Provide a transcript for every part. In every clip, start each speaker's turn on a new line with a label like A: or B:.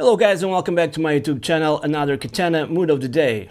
A: Hello guys and welcome back to my YouTube channel, another Katana mood of the day.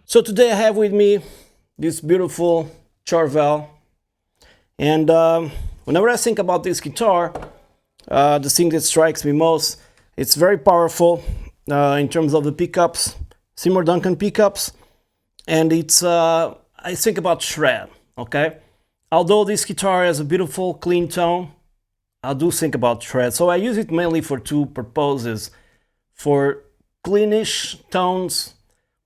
A: So today I have with me this beautiful Charvel, and whenever I think about this guitar, the thing that strikes me most, it's very powerful in terms of the pickups, Seymour Duncan pickups, and it's I think about shred, okay? Although this guitar has a beautiful clean tone, I do think about shred. So I use it mainly for two purposes: for cleanish tones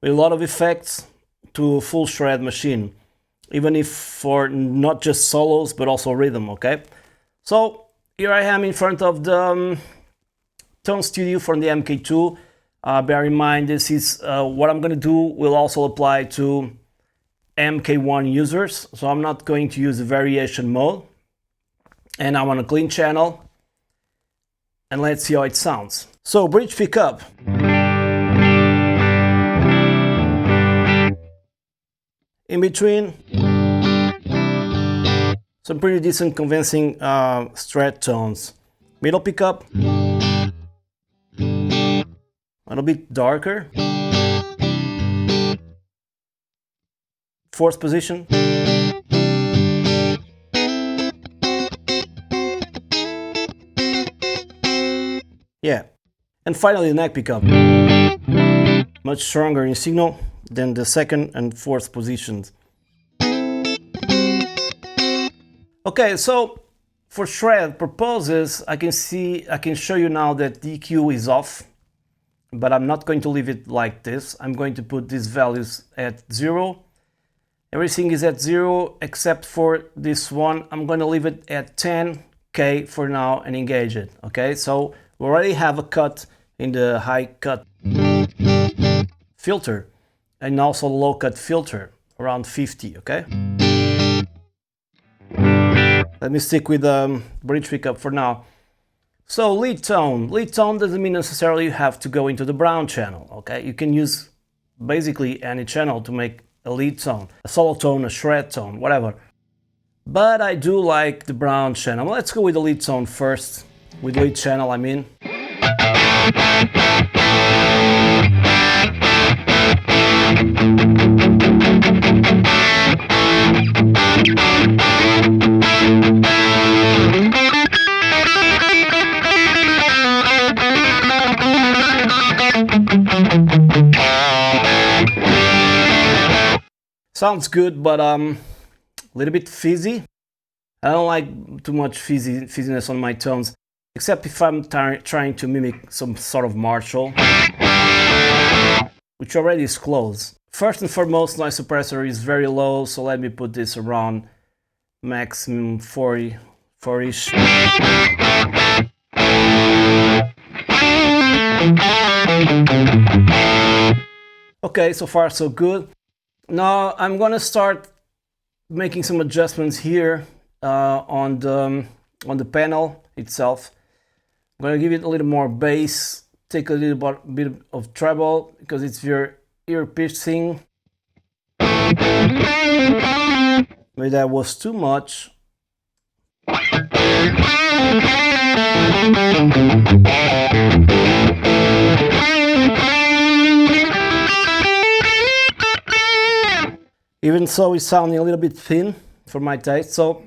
A: with a lot of effects to a full shred machine, even if for not just solos but also rhythm, okay? So here I am in front of the Tone Studio from the MK2. Bear in mind, this is what I'm going to do will also apply to MK1 users, so I'm not going to use the variation mode, and I'm on a clean channel, and let's see how it sounds. So bridge pickup, in between some pretty decent convincing strat tones. Middle pickup, a little bit darker. Fourth position. Yeah. And finally the neck pickup. Much stronger in signal than the second and fourth positions. Okay, so for shred purposes, I can show you now that the EQ is off, but I'm not going to leave it like this. I'm going to put these values at 0. Everything is at 0 except for this one. I'm going to leave it at 10K for now and engage it. Okay, so we already have a cut in the high cut filter and also low cut filter around 50. Okay, let me stick with bridge pickup for now. So lead tone doesn't mean necessarily you have to go into the brown channel. Okay, you can use basically any channel to make a lead tone, a solo tone, a shred tone, whatever. But I do like the brown channel. Let's go with the lead tone first. With lead channel, I mean. Sounds good, but a little bit fizzy. I don't like too much fizziness on my tones, except if I'm trying to mimic some sort of Marshall, which already is close. First and foremost, noise suppressor is very low, so let me put this around maximum 40-ish. Okay, so far so good. Now I'm gonna start making some adjustments here on the panel itself. I'm gonna give it a little more bass, take a little bit of treble because it's your ear piercing. Maybe that was too much. Even so, it's sounding a little bit thin for my taste, so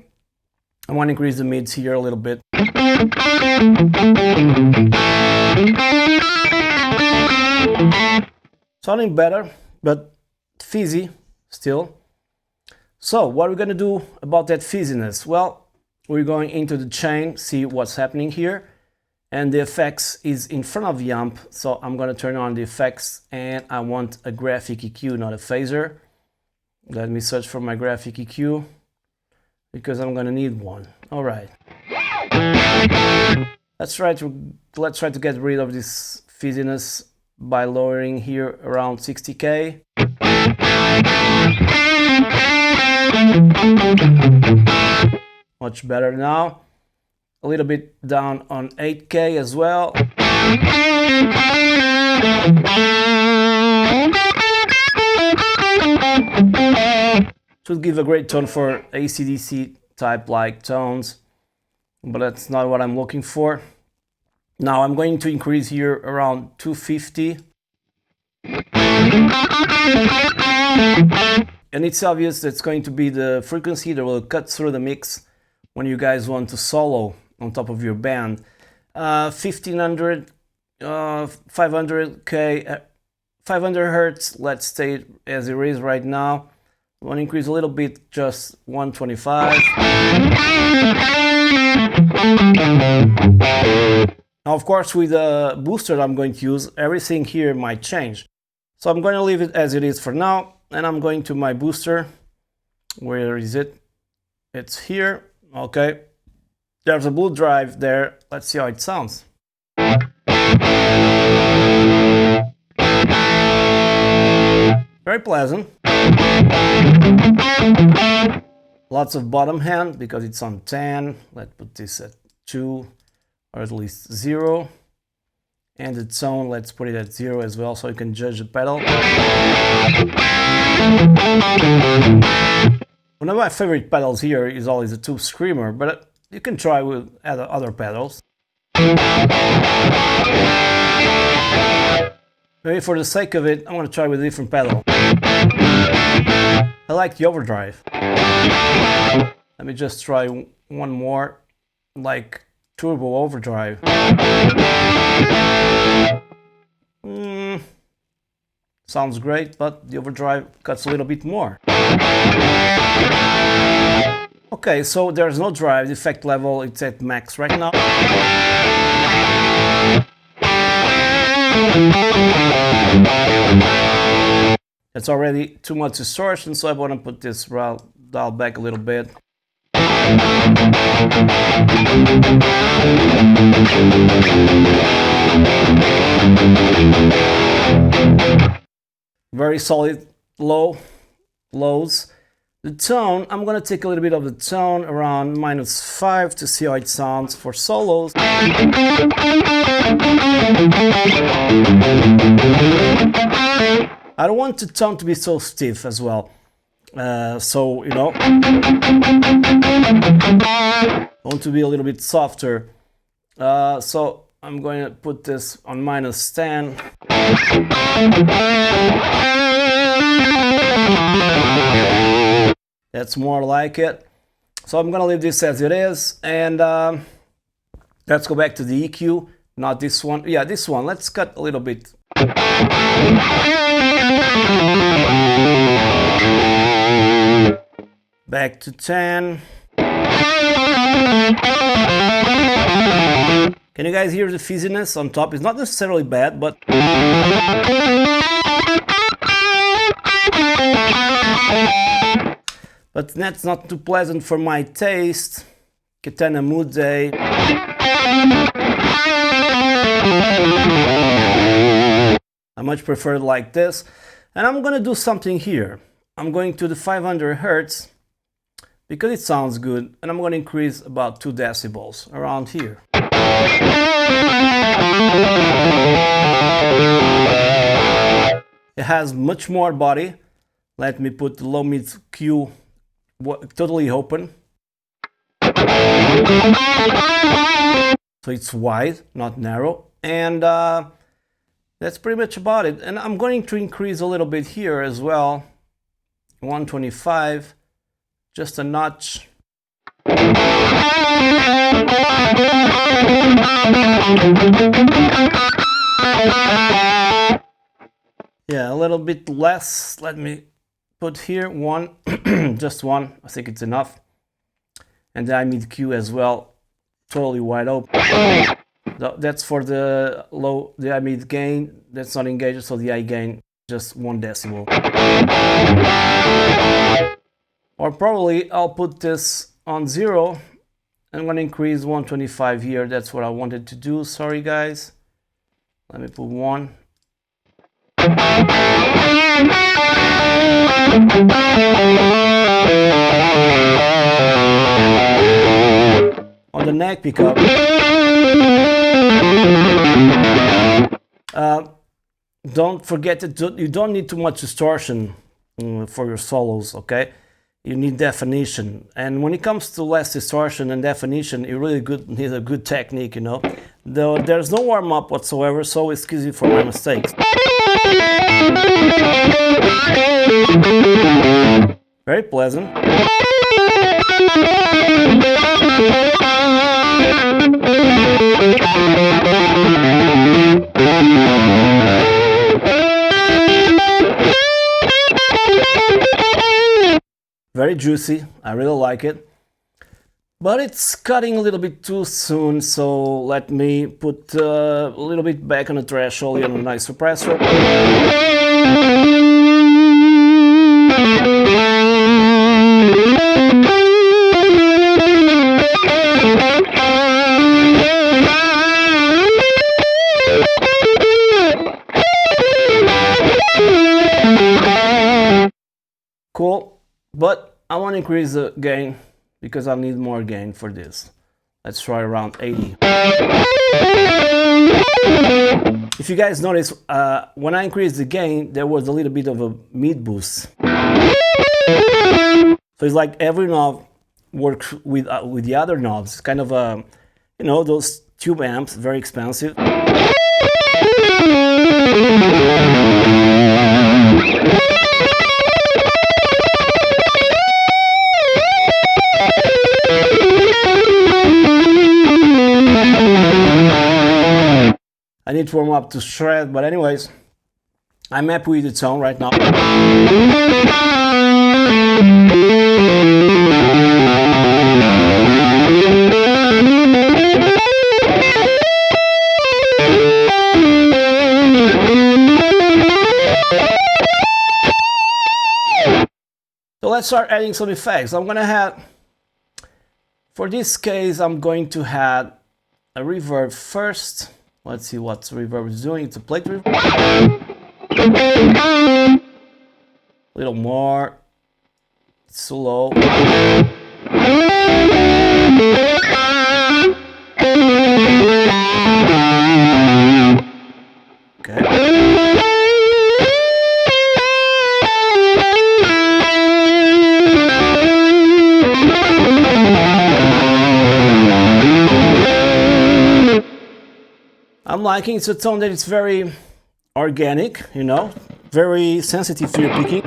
A: I want to increase the mids here a little bit. Sounding better, but fizzy still. So what are we going to do about that fizziness? Well, we're going into the chain, see what's happening here. And the effects is in front of the amp, so I'm going to turn on the effects, and I want a graphic EQ, not a phaser. Let me search for my graphic EQ, because I'm gonna need one. All right. Let's try to get rid of this fizziness by lowering here around 60K. Much better now. A little bit down on 8K as well. Should give a great tone for AC/DC type like tones, but that's not what I'm looking for. Now I'm going to increase here around 250. And it's obvious that's going to be the frequency that will cut through the mix when you guys want to solo on top of your band. 1500, 500k, 500 hertz, let's stay as it is right now. I want to increase a little bit, just 125. Now, of course, with the booster I'm going to use, everything here might change. So I'm going to leave it as it is for now, and I'm going to my booster. Where is it? It's here. Okay. There's a blue drive there. Let's see how it sounds. Very pleasant. Lots of bottom hand because it's on 10. Let's put this at 2 or at least 0. And the tone, let's put it at 0 as well so you can judge the pedal. One of my favorite pedals here is always the Tube Screamer, but you can try with other pedals. Maybe for the sake of it, I want to try with a different pedal. I like the overdrive. Let me just try one more, like turbo overdrive. Sounds great, but the overdrive cuts a little bit more. Okay, so there's no drive, the effect level it's at max right now. It's already too much distortion, so I want to put this dial back a little bit. Very solid lows. The tone, I'm going to take a little bit of the tone around -5 to see how it sounds for solos. I don't want the tone to be so stiff as well. So, you know, I want to be a little bit softer. So I'm going to put this on -10. That's more like it. So I'm gonna leave this as it is, and let's go back to the EQ. Not this one. Yeah, this one. Let's cut a little bit. Back to 10. Can you guys hear the fizziness on top? It's not necessarily bad, but that's not too pleasant for my taste. Katana Mood Day. I much prefer it like this. And I'm gonna do something here. I'm going to the 500 Hertz because it sounds good, and I'm gonna increase about 2 decibels around here. It has much more body. Let me put the low mid Q totally open. So it's wide, not narrow. And that's pretty much about it. And I'm going to increase a little bit here as well. 125, just a notch. Yeah, a little bit less. Let me put here one, just one. I think it's enough. And the I mid Q as well, totally wide open. That's for the low, the I mid gain. That's not engaged, so the I gain just 1 decibel. Or probably I'll put this on 0. I'm gonna increase 125 here. That's what I wanted to do. Sorry guys. Let me put 1. On the neck pickup, don't forget that you don't need too much distortion for your solos, okay? you need definition. And when it comes to less distortion and definition, you really need a good technique, you know. Though there's no warm-up whatsoever, so excuse me for my mistakes. Very pleasant. Very juicy, I really like it. But it's cutting a little bit too soon, so let me put a little bit back on the threshold and a nice suppressor. Cool, but I want to increase the gain because I need more gain for this. Let's try around 80. If you guys notice, when I increased the gain, there was a little bit of a mid boost. So it's like every knob works with the other knobs. It's kind of a, you know, those tube amps, very expensive. I need to warm up to shred, but anyways, I'm happy with the tone right now. So let's start adding some effects. I'm gonna add, for this case, I'm going to add a reverb first. Let's see what reverb is doing. It's a plate reverb. A little more. It's too low. Okay. I'm liking it's a tone that it's very organic, you know, very sensitive to your picking.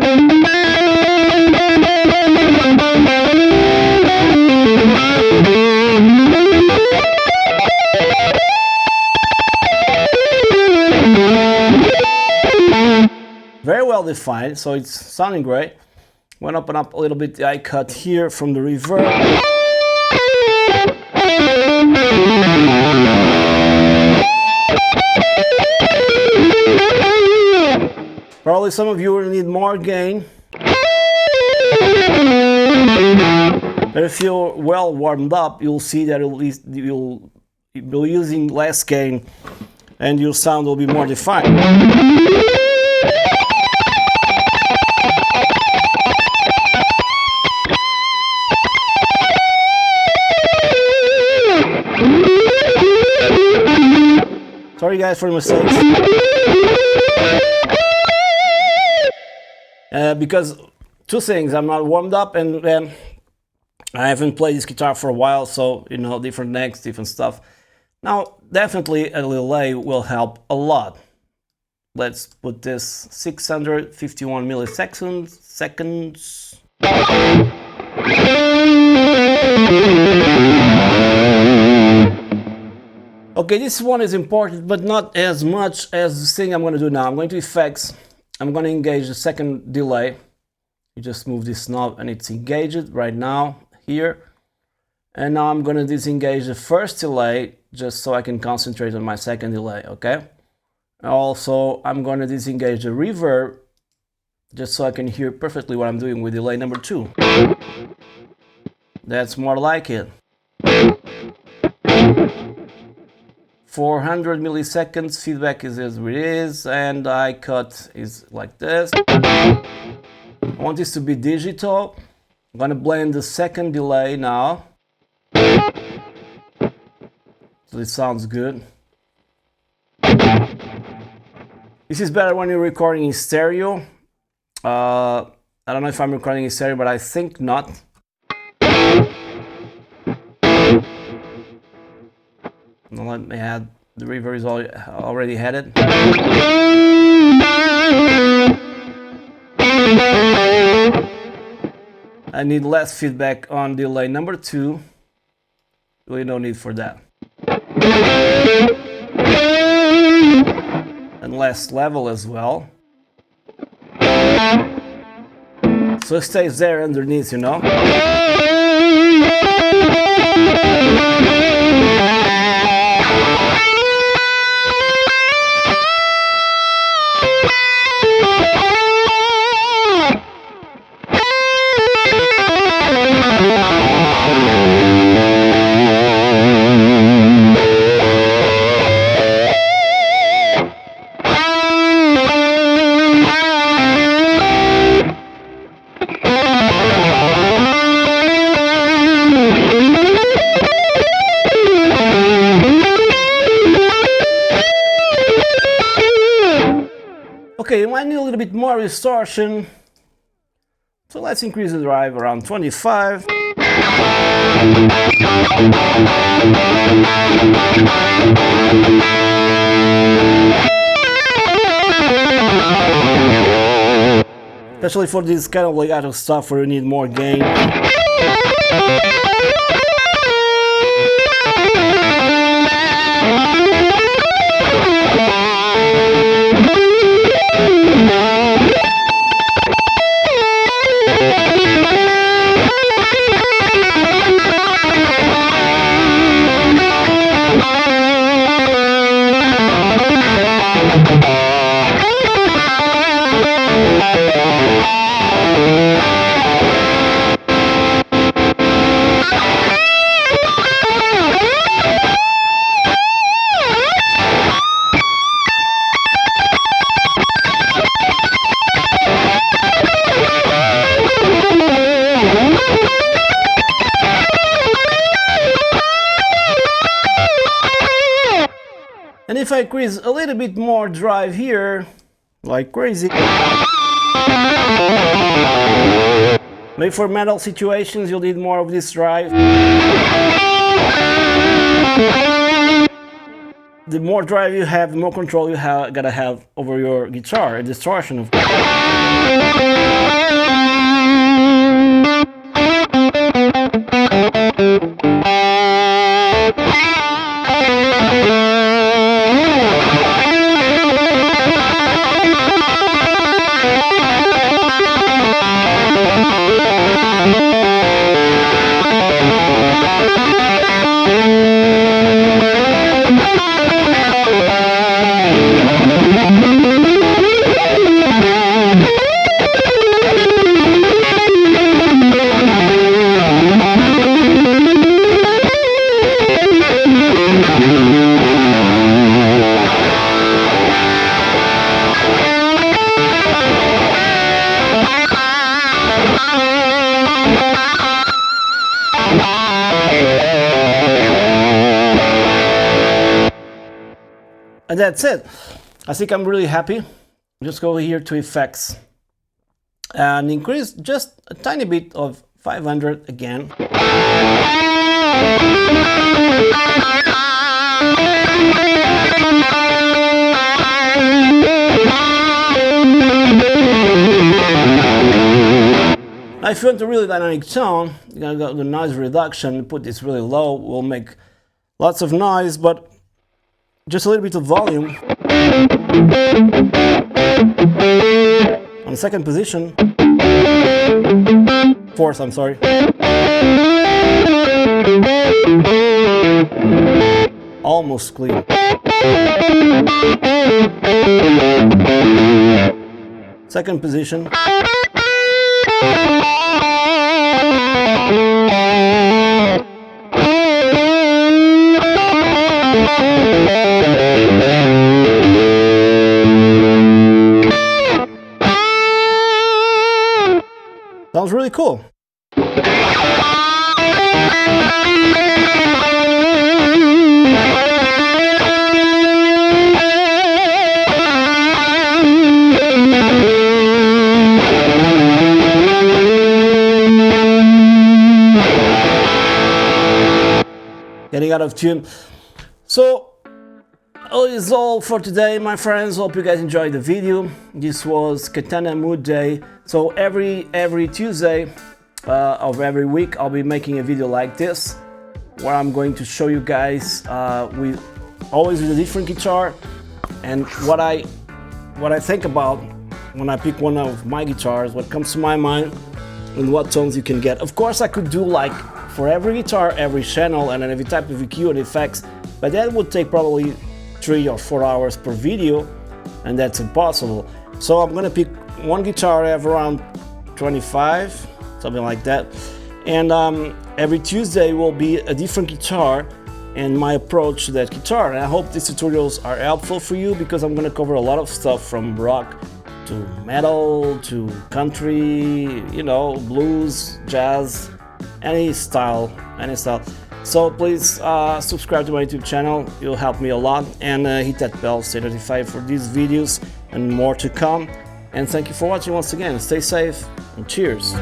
A: Very well defined, so it's sounding great. Went up and up a little bit. I cut here from the reverb. Probably some of you will need more gain. But if you're well warmed up, you'll see that you'll be using less gain and your sound will be more defined. Sorry guys for the mistakes. Because two things, I'm not warmed up and then I haven't played this guitar for a while, so you know, different necks, different stuff. Now definitely a delay will help a lot. Let's put this 651 milliseconds. Okay, this one is important, but not as much as the thing I'm going to do now. I'm going to effects. I'm going to engage the second delay. You just move this knob and it's engaged right now here. And now I'm going to disengage the first delay just so I can concentrate on my second delay, okay? Also, I'm going to disengage the reverb just so I can hear perfectly what I'm doing with delay number 2. That's more like it. 400 milliseconds, feedback is as it is, and I cut is like this. I want this to be digital. I'm gonna blend the second delay now. So it sounds good. This is better when you're recording in stereo. I don't know if I'm recording in stereo, but I think not. Now let me add, the reverb is already headed. I need less feedback on delay number 2. Really no need for that. And less level as well. So it stays there underneath, you know. Okay, you might need a little bit more distortion, so let's increase the drive around 25. Especially for this kind of legato stuff where you need more gain. And if I increase a little bit more drive here, like crazy, maybe for metal situations you'll need more of this drive. The more drive you have, the more control you gotta have over your guitar, a distortion of course. And that's it. I think I'm really happy. Just go here to effects and increase just a tiny bit of 500 again. Now if you want a really dynamic tone, you're gonna go to the noise reduction, put this really low, will make lots of noise, but just a little bit of volume. On the second position, fourth, I'm sorry. Almost clean. Second position. Sounds really cool. getting out of tune. So that is all for today, my friends. Hope you guys enjoyed the video. This was Katana Mood Day. So every Tuesday of every week I'll be making a video like this, where I'm going to show you guys always with a different guitar, and what I think about when I pick one of my guitars, what comes to my mind, and what tones you can get. Of course, I could do like for every guitar, every channel, and every type of EQ and effects, but that would take probably 3 or 4 hours per video, and that's impossible. So I'm gonna pick one guitar I have around 25, something like that, and every Tuesday will be a different guitar and my approach to that guitar. And I hope these tutorials are helpful for you, because I'm gonna cover a lot of stuff from rock to metal to country, you know, blues, jazz, any style. So please subscribe to my YouTube channel, it'll help me a lot, and hit that bell, stay notified for these videos and more to come. And thank you for watching once again. Stay safe and cheers.